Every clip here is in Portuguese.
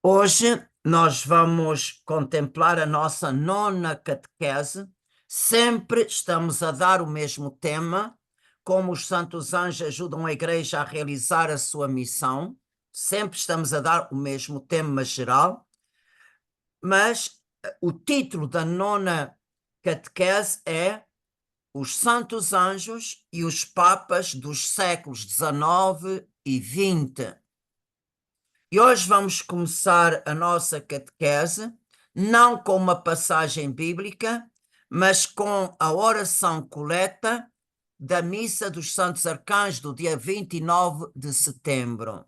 Hoje nós vamos contemplar a nossa nona catequese. Sempre estamos a dar o mesmo tema, como os santos anjos ajudam a Igreja a realizar a sua missão. Sempre estamos a dar o mesmo tema geral, mas o título da nona catequese é Os Santos Anjos e os Papas dos séculos XIX e XX. E hoje vamos começar a nossa catequese, não com uma passagem bíblica, mas com a oração coleta da Missa dos Santos Arcanjos do dia 29 de setembro.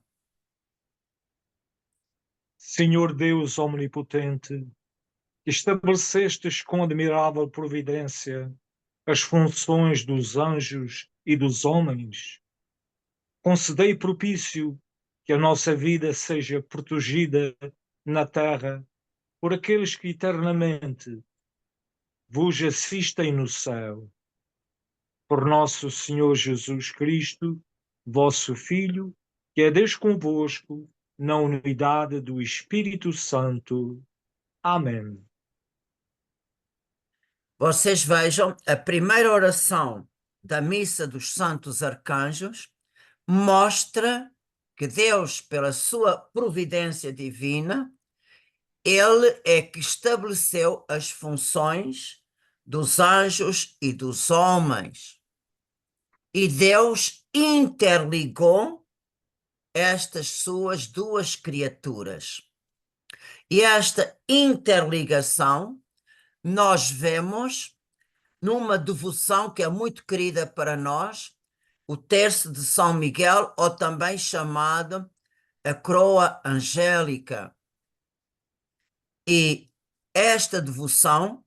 Senhor Deus omnipotente, que estabelecestes com admirável providência as funções dos anjos e dos homens, concedei propício que a nossa vida seja protegida na terra por aqueles que eternamente vos assistem no céu. Por nosso Senhor Jesus Cristo, vosso Filho, que é Deus convosco, na unidade do Espírito Santo. Amém. Vocês vejam, a primeira oração da Missa dos Santos Arcanjos mostra que Deus, pela sua providência divina, ele é que estabeleceu as funções dos anjos e dos homens. E Deus interligou estas suas duas criaturas. E esta interligação nós vemos numa devoção que é muito querida para nós, o Terço de São Miguel, ou também chamado a Coroa Angélica. E esta devoção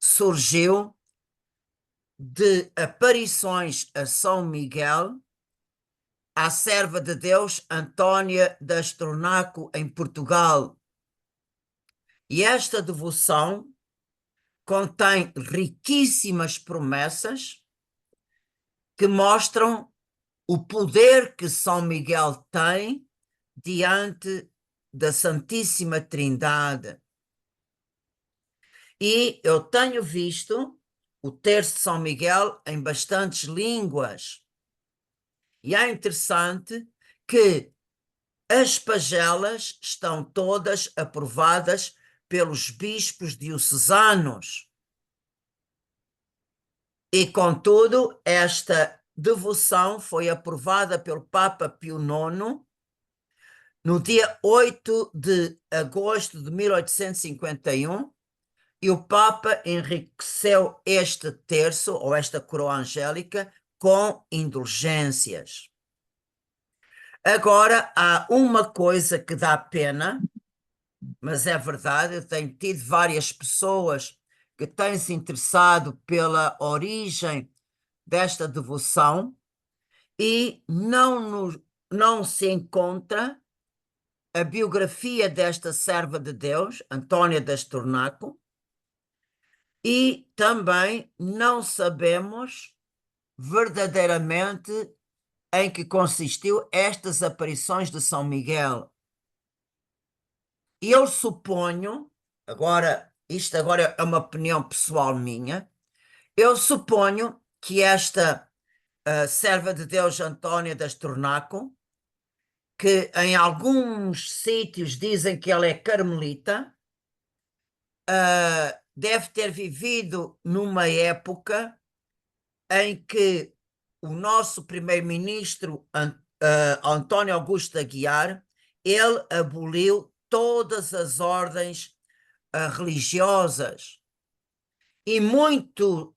surgiu de aparições a São Miguel, à serva de Deus Antônia da Estornaco, em Portugal. E esta devoção contém riquíssimas promessas que mostram o poder que São Miguel tem diante da Santíssima Trindade. E eu tenho visto o Terço de São Miguel em bastantes línguas. E é interessante que as pagelas estão todas aprovadas pelos bispos diocesanos. E, contudo, esta devoção foi aprovada pelo Papa Pio IX no dia 8 de agosto de 1851, e o Papa enriqueceu este terço, ou esta coroa angélica, com indulgências. Agora, há uma coisa que dá pena, mas é verdade, eu tenho tido várias pessoas que têm se interessado pela origem desta devoção e não se encontra a biografia desta serva de Deus, Antônia da Estornaco, e também não sabemos verdadeiramente em que consistiu estas aparições de São Miguel. E eu suponho, isto agora é uma opinião pessoal minha, eu suponho que esta serva de Deus Antônia da Estornaco, que em alguns sítios dizem que ela é carmelita, deve ter vivido numa época em que o nosso primeiro-ministro António Augusto de Aguiar, ele aboliu todas as ordens religiosas, e muito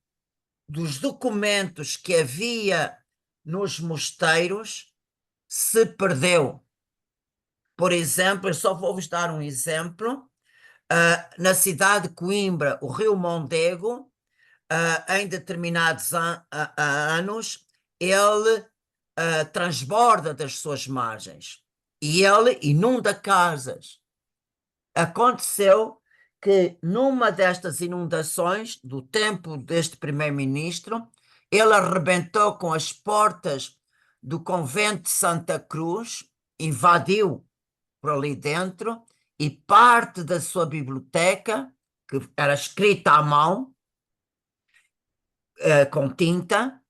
dos documentos que havia nos mosteiros se perdeu. Por exemplo, eu só vou-vos dar um exemplo. Na cidade de Coimbra, o rio Mondego, em determinados anos, ele transborda das suas margens e ele inunda casas. Aconteceu que numa destas inundações, do tempo deste primeiro-ministro, ele arrebentou com as portas do convento de Santa Cruz, invadiu por ali dentro, e parte da sua biblioteca, que era escrita à mão, com tinta,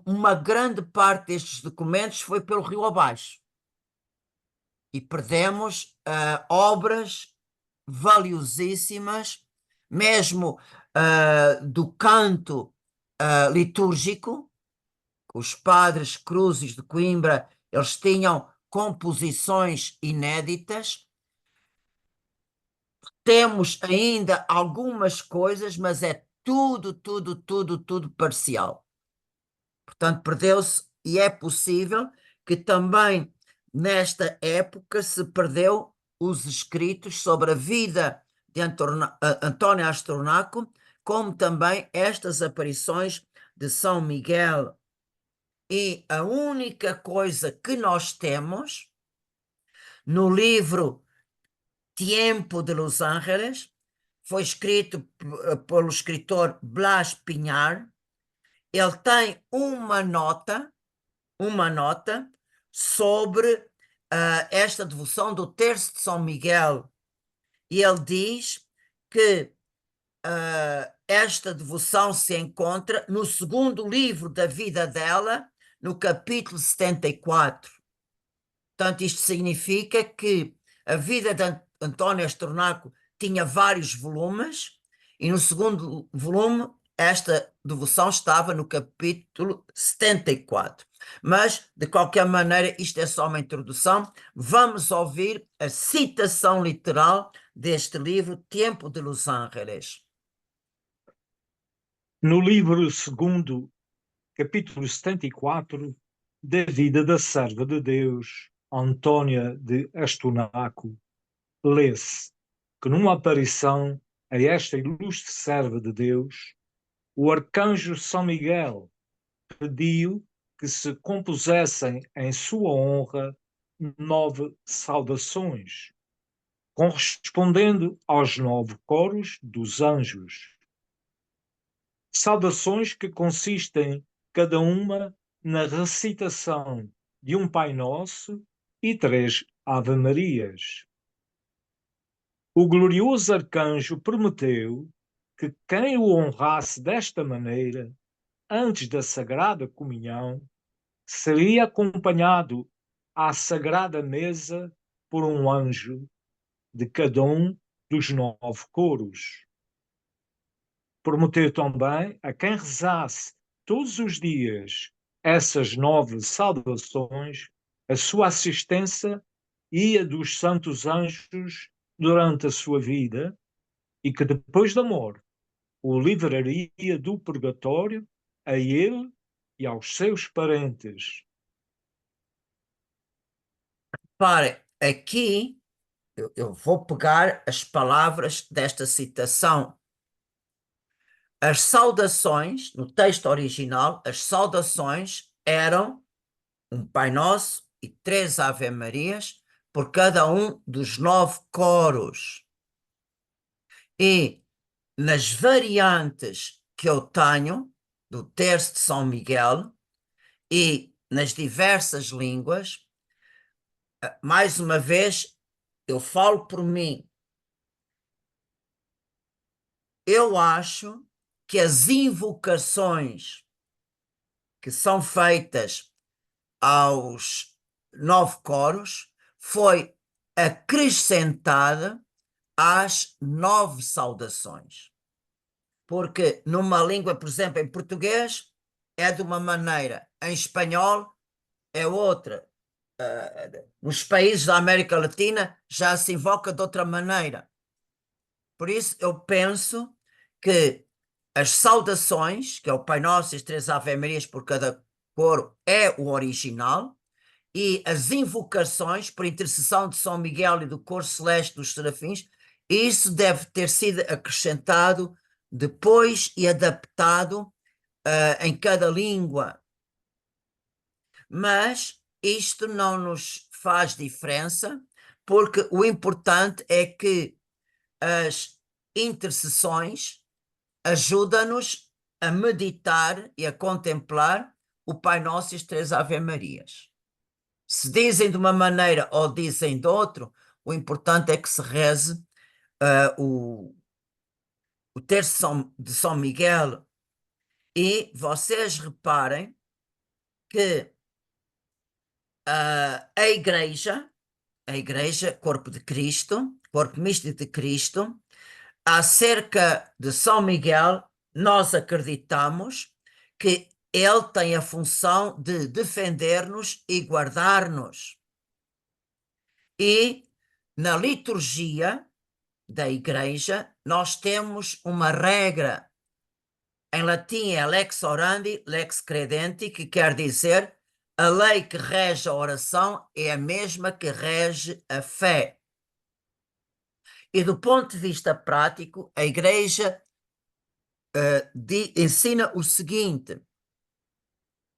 uma grande parte destes documentos foi pelo rio abaixo. E perdemos obras valiosíssimas, mesmo do canto litúrgico. Os padres Cruzes de Coimbra, eles tinham composições inéditas. Temos ainda algumas coisas, mas é tudo parcial. Portanto, perdeu-se, e é possível que também nesta época se perdeu os escritos sobre a vida de António Astronaco, como também estas aparições de São Miguel. E a única coisa que nós temos no livro Tiempo de Los Ángeles foi escrito pelo escritor Blas Pinhar. Ele tem uma nota sobre esta devoção do Terço de São Miguel. E ele diz que esta devoção se encontra no segundo livro da vida dela, no capítulo 74. Portanto, isto significa que a vida de António Astronaco tinha vários volumes, e no segundo volume esta devoção estava no capítulo 74. Mas, de qualquer maneira, isto é só uma introdução. Vamos ouvir a citação literal deste livro, Tempo de Los Ángeles. No livro segundo, capítulo 74, da vida da serva de Deus, Antônia de Astronaco, lê-se que numa aparição a esta ilustre serva de Deus, o arcanjo São Miguel pediu que se compusessem em sua honra 9 saudações, correspondendo aos 9 coros dos anjos. Saudações que consistem, cada uma, na recitação de um Pai Nosso e 3 Ave-Marias. O glorioso arcanjo prometeu que quem o honrasse desta maneira, antes da Sagrada Comunhão, seria acompanhado à Sagrada Mesa por um anjo de cada um dos 9 coros. Prometeu também a quem rezasse todos os dias essas 9 saudações a sua assistência e a dos santos anjos durante a sua vida, e que depois da morte o livraria do purgatório a ele e aos seus parentes. Repare, aqui eu vou pegar as palavras desta citação. As saudações, no texto original, as saudações eram um Pai Nosso e 3 Ave-Marias por cada um dos 9 coros. E nas variantes que eu tenho do Terço de São Miguel e nas diversas línguas, mais uma vez, eu falo por mim. Eu acho que as invocações que são feitas aos 9 coros foi acrescentada às 9 saudações. Porque numa língua, por exemplo, em português, é de uma maneira, em espanhol é outra. Nos países da América Latina já se invoca de outra maneira. Por isso, eu penso que as saudações, que é o Pai Nosso e as 3 Ave-Marias por cada coro, é o original, e as invocações por intercessão de São Miguel e do coro celeste dos serafins, isso deve ter sido acrescentado depois e adaptado em cada língua. Mas isto não nos faz diferença, porque o importante é que as intercessões ajudam-nos a meditar e a contemplar o Pai Nosso e as 3 Ave-Marias. Se dizem de uma maneira ou dizem de outro, o importante é que se reze o terço de São Miguel. E vocês reparem que a Igreja, corpo de Cristo, corpo místico de Cristo, acerca de São Miguel, nós acreditamos que ele tem a função de defender-nos e guardar-nos. E na liturgia da Igreja, nós temos uma regra. Em latim é lex orandi, lex credenti, que quer dizer a lei que rege a oração é a mesma que rege a fé. E do ponto de vista prático, a Igreja ensina o seguinte: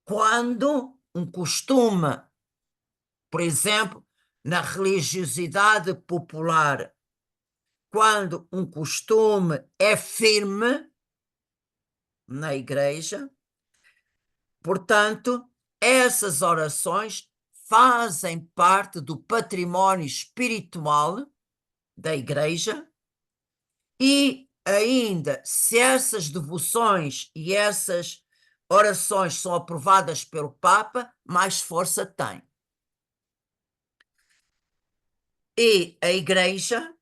quando um costume, por exemplo, na religiosidade popular, quando um costume é firme na Igreja, portanto, essas orações fazem parte do património espiritual da Igreja. E ainda, se essas devoções e essas orações são aprovadas pelo Papa, mais força tem. E a Igreja,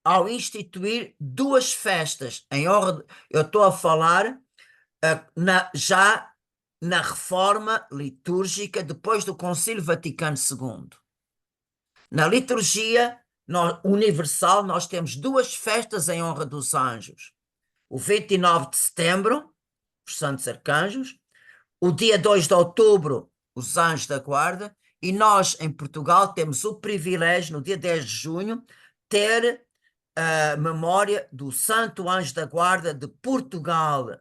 ao instituir duas festas em honra, eu estou a falar já na reforma litúrgica depois do Concílio Vaticano II. Na liturgia universal, nós temos duas festas em honra dos anjos. O 29 de setembro, os Santos Arcanjos, o dia 2 de outubro, os Anjos da Guarda, e nós, em Portugal, temos o privilégio, no dia 10 de junho, ter a memória do Santo Anjo da Guarda de Portugal.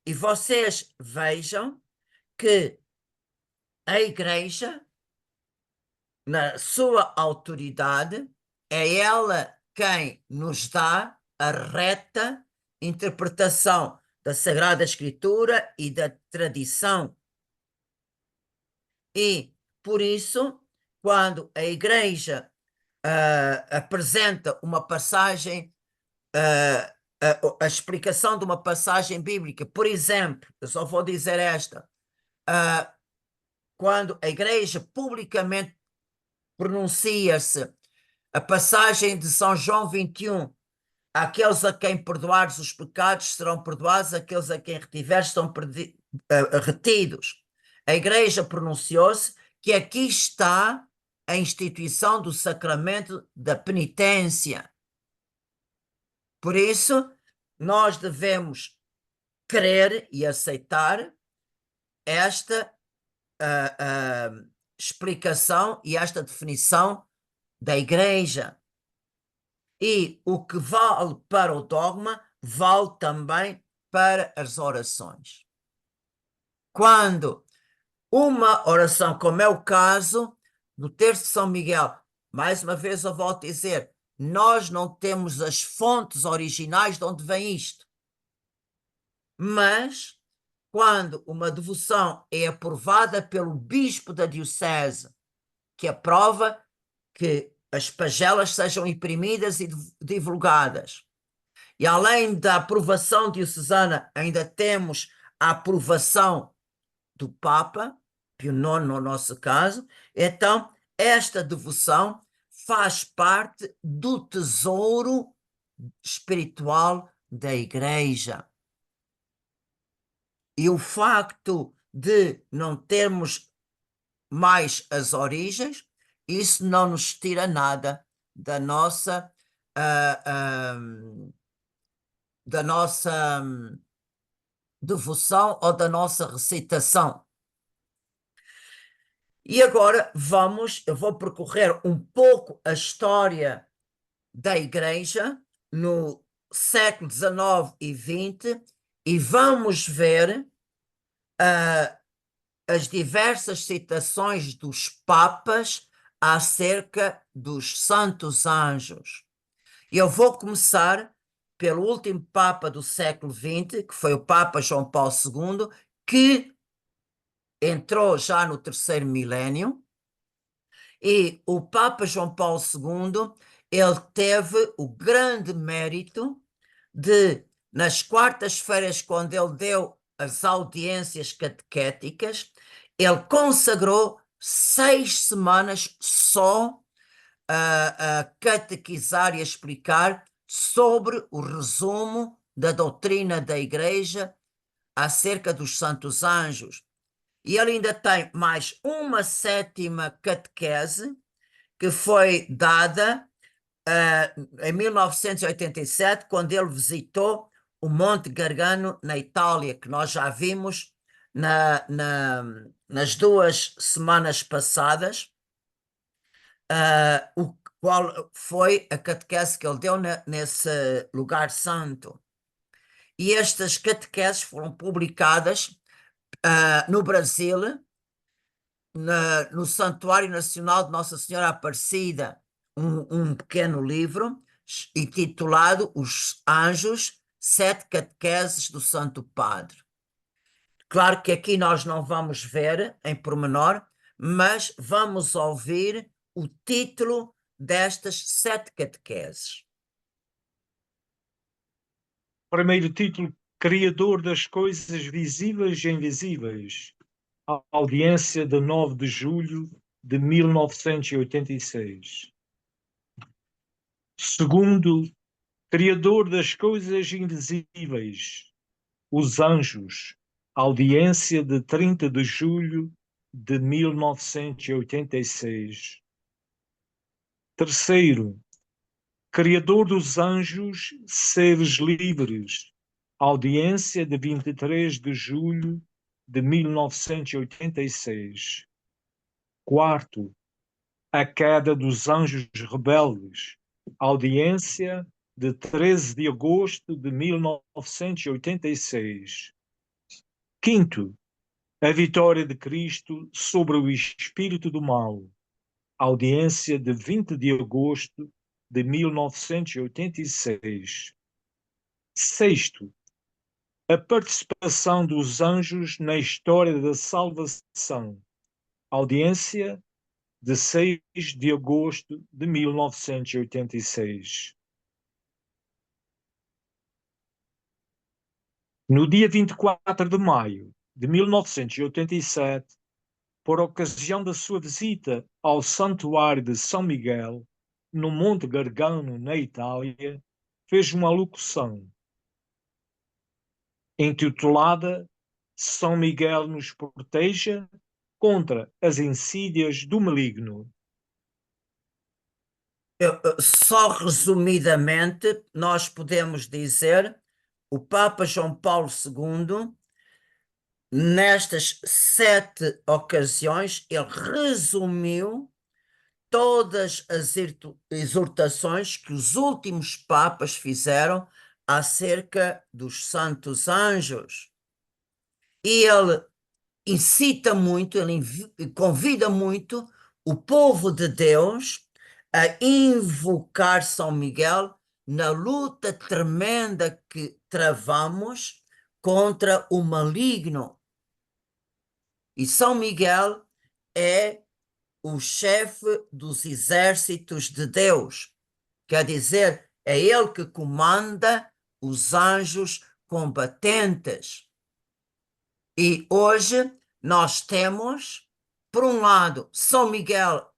E vocês vejam que a Igreja, na sua autoridade, é ela quem nos dá a reta interpretação da Sagrada Escritura e da tradição. E, por isso, quando a Igreja apresenta uma passagem, a explicação de uma passagem bíblica, por exemplo, eu só vou dizer esta, quando a Igreja publicamente pronuncia-se a passagem de São João 21, aqueles a quem perdoares os pecados serão perdoados, aqueles a quem retiveres são retidos. A Igreja pronunciou-se que aqui está a instituição do sacramento da penitência. Por isso, nós devemos crer e aceitar esta explicação e esta definição da Igreja. E o que vale para o dogma, vale também para as orações. Quando uma oração, como é o caso do Terço de São Miguel, mais uma vez eu volto a dizer, nós não temos as fontes originais de onde vem isto. Mas, quando uma devoção é aprovada pelo bispo da diocese, que aprova que as pagelas sejam imprimidas e divulgadas, e além da aprovação diocesana, ainda temos a aprovação do Papa, Pio IX no nosso caso, então esta devoção faz parte do tesouro espiritual da Igreja. E o facto de não termos mais as origens, isso não nos tira nada da nossa devoção ou da nossa recitação. E agora eu vou percorrer um pouco a história da Igreja no século XIX e XX e vamos ver as diversas citações dos papas acerca dos santos anjos. Eu vou começar pelo último papa do século XX, que foi o Papa João Paulo II, que entrou já no terceiro milénio, e o Papa João Paulo II, ele teve o grande mérito de, nas quartas-feiras, quando ele deu as audiências catequéticas, ele consagrou 6 semanas só a catequizar e a explicar sobre o resumo da doutrina da Igreja acerca dos santos anjos. E ele ainda tem mais uma sétima catequese que foi dada em 1987, quando ele visitou o Monte Gargano, na Itália, que nós já vimos nas 2 semanas passadas, o qual foi a catequese que ele deu nesse lugar santo. E estas catequeses foram publicadas no Brasil, no Santuário Nacional de Nossa Senhora Aparecida, um pequeno livro intitulado Os Anjos, 7 Catequeses do Santo Padre. Claro que aqui nós não vamos ver em pormenor, mas vamos ouvir o título destas 7 catequeses. Primeiro título: Criador das coisas visíveis e invisíveis. A audiência de 9 de julho de 1986. Segundo, Criador das coisas invisíveis. Os anjos. Audiência de 30 de julho de 1986. Terceiro, Criador dos anjos, seres livres. Audiência de 23 de julho de 1986. Quarto, a queda dos anjos rebeldes. Audiência de 13 de agosto de 1986. Quinto, a vitória de Cristo sobre o espírito do mal. Audiência de 20 de agosto de 1986. Sexto, a participação dos anjos na história da salvação. Audiência de 6 de agosto de 1986. No dia 24 de maio de 1987, por ocasião da sua visita ao Santuário de São Miguel, no Monte Gargano, na Itália, fez uma alocução intitulada São Miguel nos proteja contra as insídias do maligno. Só resumidamente, nós podemos dizer, o Papa João Paulo II, nestas 7 ocasiões, ele resumiu todas as exortações que os últimos papas fizeram acerca dos santos anjos. E ele incita muito, ele convida muito o povo de Deus a invocar São Miguel na luta tremenda que travamos contra o maligno. E São Miguel é o chefe dos exércitos de Deus. Quer dizer, é ele que comanda os anjos combatentes. E hoje nós temos, por um lado, São Miguel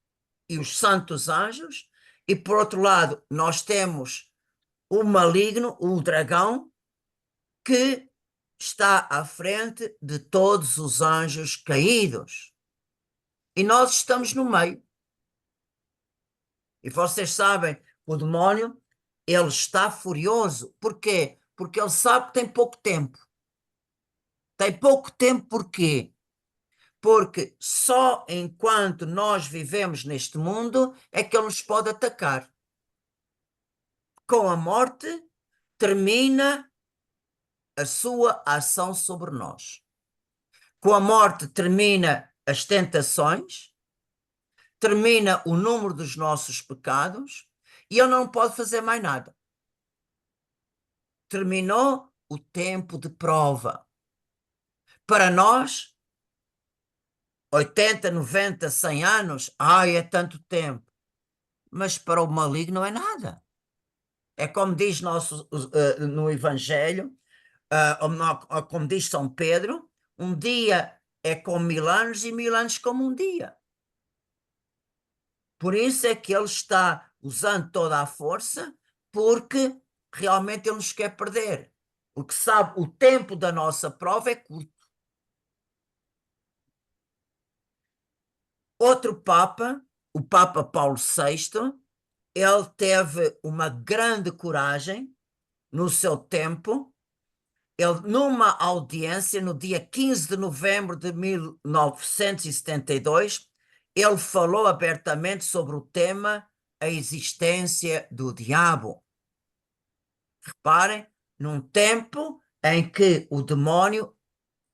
e os santos anjos, e por outro lado, nós temos o maligno, o dragão, que está à frente de todos os anjos caídos. E nós estamos no meio. E vocês sabem, o demónio, ele está furioso. Por quê? Porque ele sabe que tem pouco tempo. Tem pouco tempo porquê? Porque só enquanto nós vivemos neste mundo é que ele nos pode atacar. Com a morte, termina a sua ação sobre nós. Com a morte, termina as tentações, termina o número dos nossos pecados e ele não pode fazer mais nada. Terminou o tempo de prova. Para nós, 80, 90, 100 anos, ai, é tanto tempo. Mas para o maligno não é nada. É como diz no Evangelho, como diz São Pedro, um dia é como 1000 anos e 1000 anos como um dia. Por isso é que ele está usando toda a força, porque realmente ele nos quer perder. Porque sabe, o tempo da nossa prova é curto. Outro Papa, o Papa Paulo VI, ele teve uma grande coragem no seu tempo. Ele, numa audiência no dia 15 de novembro de 1972, ele falou abertamente sobre o tema a existência do diabo. Reparem, num tempo em que o demónio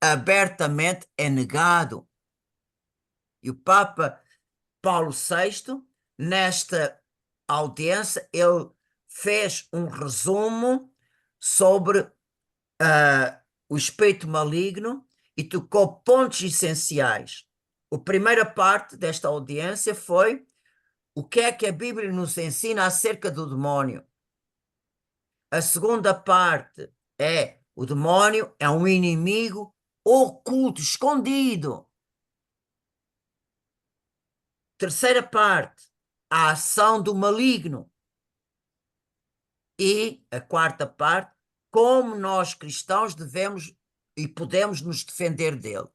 abertamente é negado. E o Papa Paulo VI, nesta audiência, ele fez um resumo sobre o espírito maligno e tocou pontos essenciais. A primeira parte desta audiência foi o que é que a Bíblia nos ensina acerca do demónio. A segunda parte é o demónio é um inimigo oculto, escondido. Terceira parte, a ação do maligno. E a quarta parte, como nós cristãos devemos e podemos nos defender dele.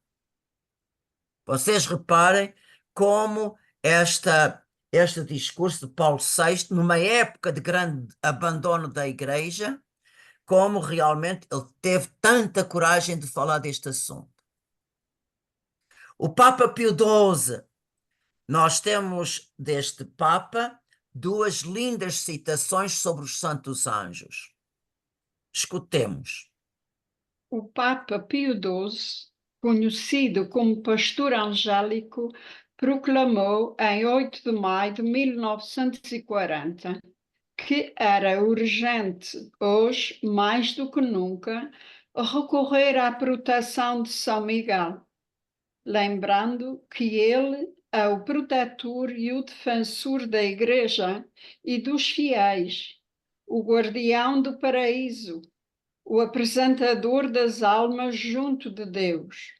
Vocês reparem como este discurso de Paulo VI, numa época de grande abandono da Igreja, como realmente ele teve tanta coragem de falar deste assunto. O Papa Pio XII, nós temos deste Papa duas lindas citações sobre os santos anjos. Escutemos. O Papa Pio XII, conhecido como pastor angélico, proclamou em 8 de maio de 1940 que era urgente, hoje mais do que nunca, recorrer à proteção de São Miguel, lembrando que ele é o protetor e o defensor da Igreja e dos fiéis, o guardião do paraíso, o apresentador das almas junto de Deus,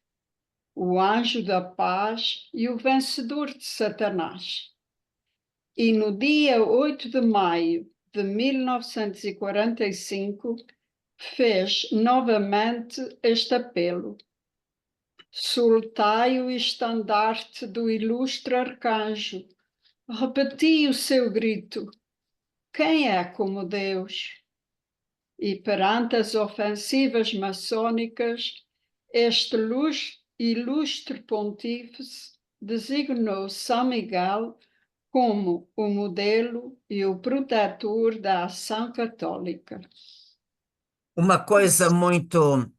o anjo da paz e o vencedor de Satanás. E no dia 8 de maio de 1945, fez novamente este apelo: soltai o estandarte do ilustre arcanjo, repeti o seu grito: quem é como Deus? E perante as ofensivas maçônicas, este ilustre pontífice designou São Miguel como o modelo e o protetor da ação católica. Uma coisa muito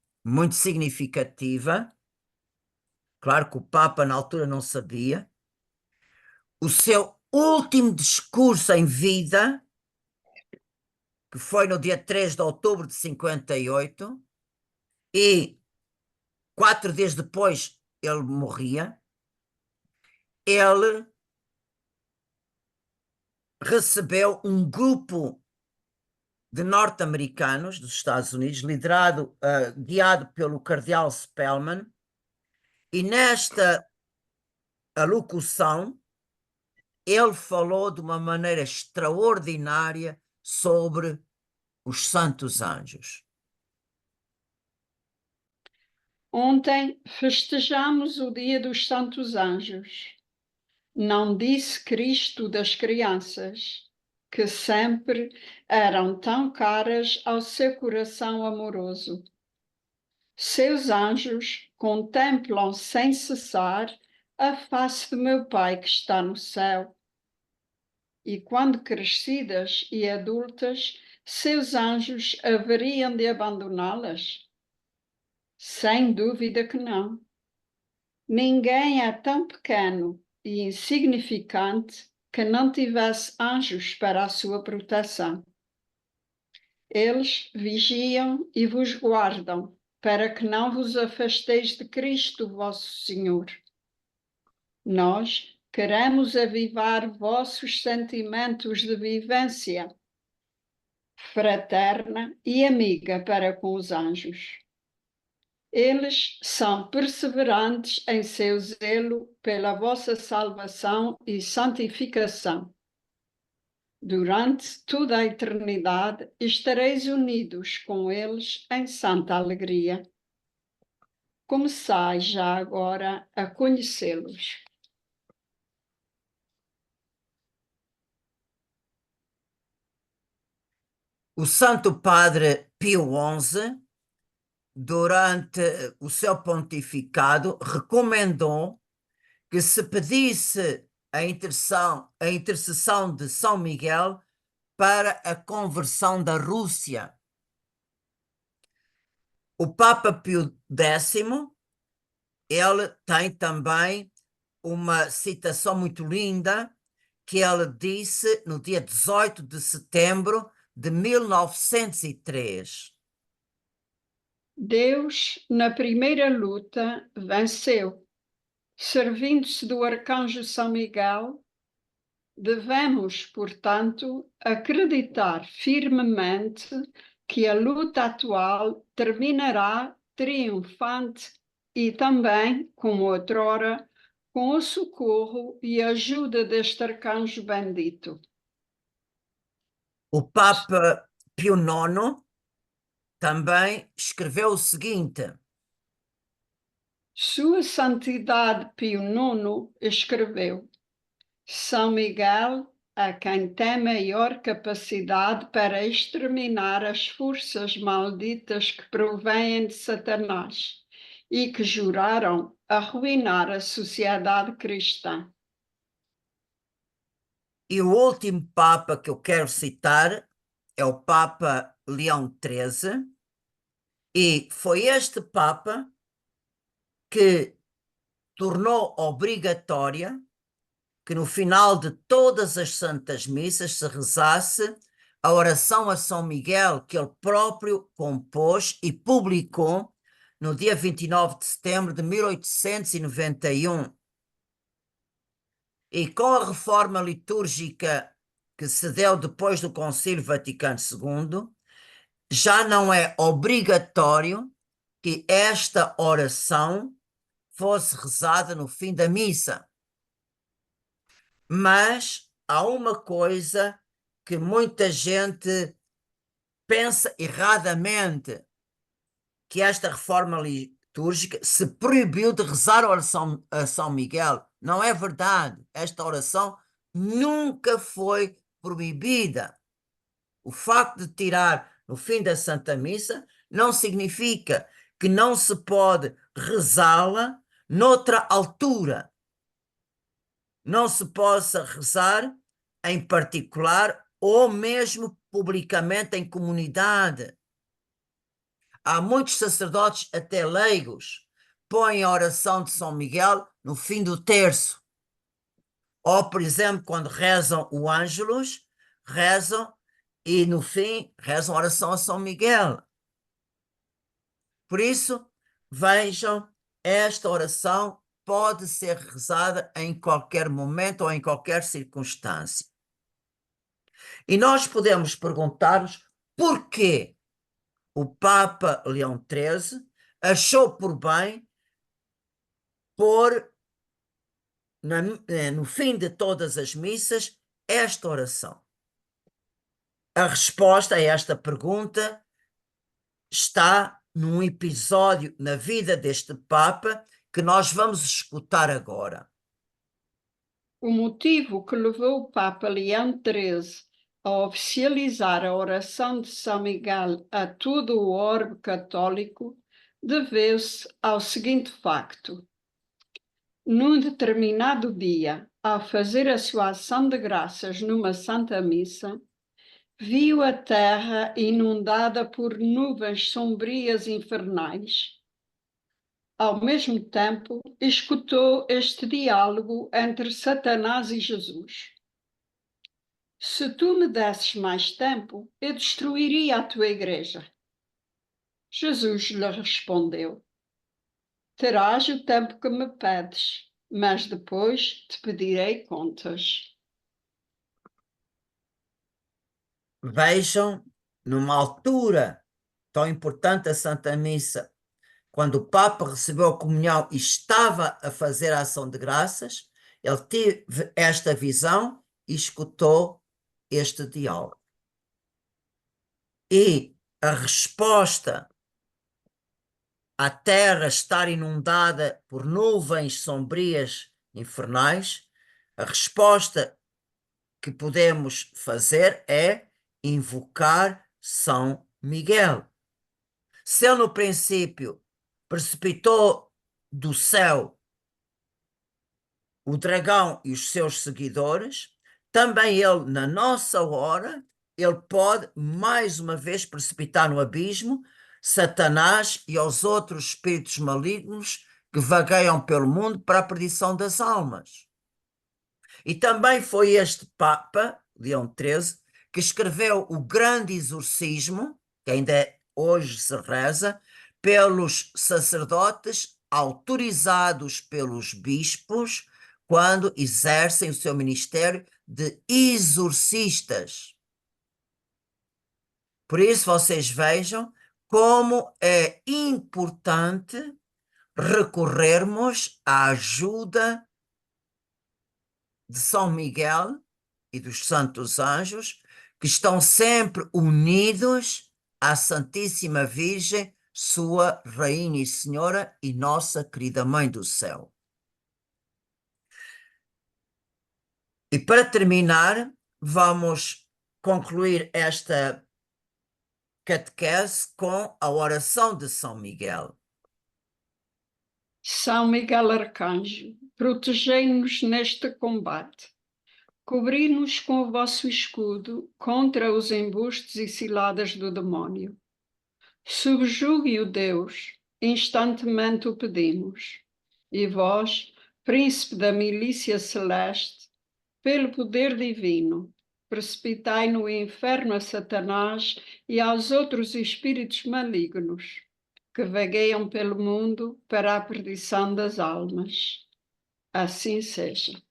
significativa, claro que o Papa na altura não sabia, o seu último discurso em vida, que foi no dia 3 de outubro de 58, e 4 dias depois ele morria, ele recebeu um grupo de norte-americanos dos Estados Unidos, guiado pelo cardeal Spellman, e nesta alocução ele falou de uma maneira extraordinária sobre os santos anjos. Ontem festejamos o Dia dos Santos Anjos. Não disse Cristo das crianças, que sempre eram tão caras ao seu coração amoroso. Seus anjos contemplam sem cessar a face do meu Pai que está no céu. E quando crescidas e adultas, seus anjos haveriam de abandoná-las? Sem dúvida que não. Ninguém é tão pequeno e insignificante que não tivesse anjos para a sua proteção. Eles vigiam e vos guardam, para que não vos afasteis de Cristo, vosso Senhor. Nós queremos avivar vossos sentimentos de vivência fraterna e amiga para com os anjos. Eles são perseverantes em seu zelo pela vossa salvação e santificação. Durante toda a eternidade estareis unidos com eles em santa alegria. Começai já agora a conhecê-los. O Santo Padre Pio XI, durante o seu pontificado, recomendou que se pedisse a intercessão de São Miguel para a conversão da Rússia. O Papa Pio X, ele tem também uma citação muito linda que ele disse no dia 18 de setembro de 1903. Deus, na primeira luta, venceu. Servindo-se do arcanjo São Miguel, devemos, portanto, acreditar firmemente que a luta atual terminará triunfante e também, como outrora, com o socorro e ajuda deste arcanjo bendito. O Papa Pio IX também escreveu o seguinte: Sua Santidade Pio IX escreveu: São Miguel, a quem tem maior capacidade para exterminar as forças malditas que provêm de Satanás e que juraram arruinar a sociedade cristã. E o último Papa que eu quero citar é o Papa Leão XIII, e foi este Papa que tornou obrigatória que no final de todas as Santas Missas se rezasse a oração a São Miguel, que ele próprio compôs e publicou no dia 29 de setembro de 1891. E com a reforma litúrgica que se deu depois do Concílio Vaticano II, já não é obrigatório que esta oração fosse rezada no fim da missa. Mas há uma coisa que muita gente pensa erradamente, que esta reforma litúrgica se proibiu de rezar a oração a São Miguel. Não é verdade. Esta oração nunca foi proibida. O facto de tirar no fim da Santa Missa não significa que não se pode rezá-la noutra altura. Não se possa rezar em particular ou mesmo publicamente em comunidade. Há muitos sacerdotes, até leigos, põem a oração de São Miguel no fim do terço. Ou, por exemplo, quando rezam o Ângelus, rezam e no fim rezam a oração a São Miguel. Por isso, vejam, esta oração pode ser rezada em qualquer momento ou em qualquer circunstância. E nós podemos perguntar-nos porquê o Papa Leão XIII achou por bem pôr no fim de todas as missas esta oração. A resposta a esta pergunta está num episódio na vida deste Papa que nós vamos escutar agora. O motivo que levou o Papa Leão XIII a oficializar a oração de São Miguel a todo o orbe católico deveu-se ao seguinte facto. Num determinado dia, ao fazer a sua ação de graças numa Santa Missa, viu a terra inundada por nuvens sombrias infernais. Ao mesmo tempo, escutou este diálogo entre Satanás e Jesus. Se tu me desses mais tempo, eu destruiria a tua igreja. Jesus lhe respondeu: Terás o tempo que me pedes, mas depois te pedirei contas. Vejam, numa altura tão importante da Santa Missa, quando o Papa recebeu a comunhão e estava a fazer a ação de graças, ele teve esta visão e escutou este diálogo. E a resposta à terra estar inundada por nuvens sombrias infernais, a resposta que podemos fazer é invocar São Miguel. Se ele no princípio precipitou do céu o dragão e os seus seguidores, também ele, na nossa hora, ele pode mais uma vez precipitar no abismo Satanás e os outros espíritos malignos que vagueiam pelo mundo para a perdição das almas. E também foi este Papa, Leão XIII, que escreveu o grande exorcismo, que ainda hoje se reza, pelos sacerdotes autorizados pelos bispos quando exercem o seu ministério de exorcistas. Por isso vocês vejam como é importante recorrermos à ajuda de São Miguel e dos santos anjos, que estão sempre unidos à Santíssima Virgem, sua Rainha e Senhora e nossa querida Mãe do Céu. E para terminar, vamos concluir esta catequese com a oração de São Miguel. São Miguel Arcanjo, protegei-nos neste combate. Cobri-nos com o vosso escudo contra os embustes e ciladas do demónio. Subjugue-o, Deus, instantemente o pedimos. E vós, príncipe da milícia celeste, pelo poder divino, precipitai no inferno a Satanás e aos outros espíritos malignos que vagueiam pelo mundo para a perdição das almas. Assim seja.